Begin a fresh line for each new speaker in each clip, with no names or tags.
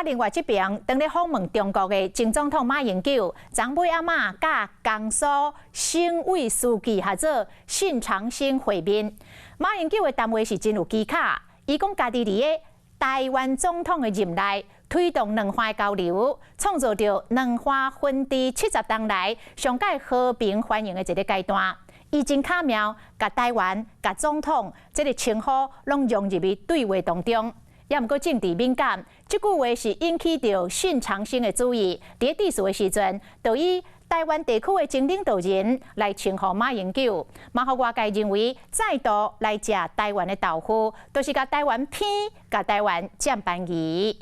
另外这边当咧访问中国的前总统马英九、张美阿嬷甲江苏省委书记合作信长兴会面。马英九的谈话是真有技巧，伊讲家己伫个台湾总统的任内，推动两岸交流，创造着两岸分治70年来上界和平繁荣的一个阶段。伊真巧妙，甲台湾、甲总统这个称呼拢融入于对话当中。也毋过政治敏感，这句话是引起着信长兴的注意。伫致辞的时阵，就以台湾地区的前领导人来称呼马英九，嘛互外界认为再度来食台湾的豆腐，都是甲台湾偏、甲台湾占便宜。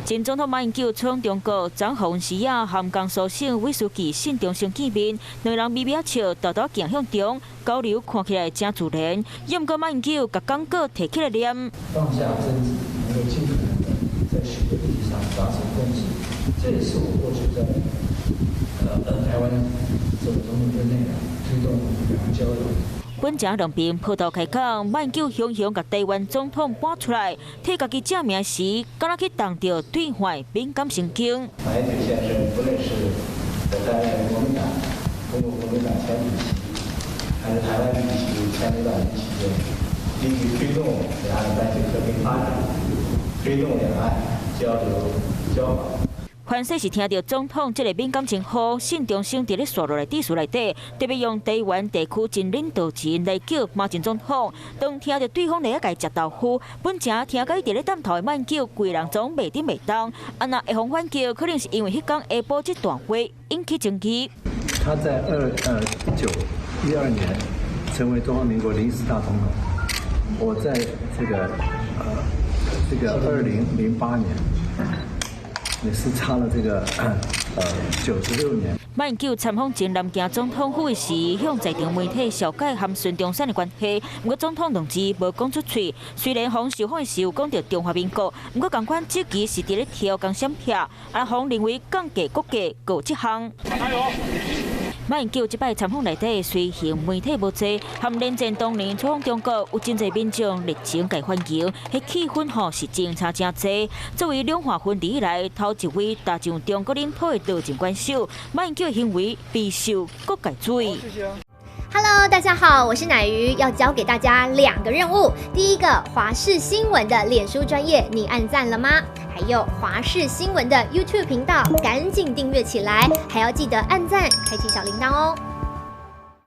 前总统马英九从中国张宏时啊，和江苏省委书记信长兴见面，两人微微笑，道道行向中，交流看起来真自然。也毋过马英九甲讲过提起来念，
放下争执，能够尽可能的在许多议题上达成共识，这也是我过去在台湾这个总统任内推动两岸交流。
本正两边葡萄开讲，马英九雄雄甲台湾总统搬出来，替家己正名时，敢若去当着对外敏感神经。
马英九先生不论是在担任国民党前主席，还是台湾主席、前领导人期间，积极推动两岸关系和平发展，推动两岸交流交往。
凡说是听到总统这个敏感称呼，信长兴伫咧刷落来致辞内底，特别用台湾地区前领导人来叫马前总统。当听到对方来甲伊食豆腐，本正听甲伊伫咧担头的马英九，规人总袂顶袂当。啊那会方反叫，可能是因为迄天下晡这段话引起争议。
他在1912年成为中华民国临时大总统，我在这个2008年。也是差了这个96年。
马英九参访前南京总统府时，向在场媒体小解和孙中山的关系，不过总统同志无讲出嘴。虽然洪受访时有讲到中华民国，不过同款这期是伫咧挑工闪撇，阿洪认为降价国价各这项。马英九这摆参访内底，随行媒体无济，和连战当年出访中国，有真侪民众热情甲欢迎，迄气氛吼是真差真济。作为两岸分离以来头一位踏上中国领土的道前关手，马英九的行为备受各界注意。
Hello， 大家好，我是乃瑜，要教给大家2个任务。第一个，华视新闻的脸书专页，你按赞了吗？还有华视新闻的 YouTube 频道，赶紧订阅起来，还要记得按赞，开启小铃铛哦。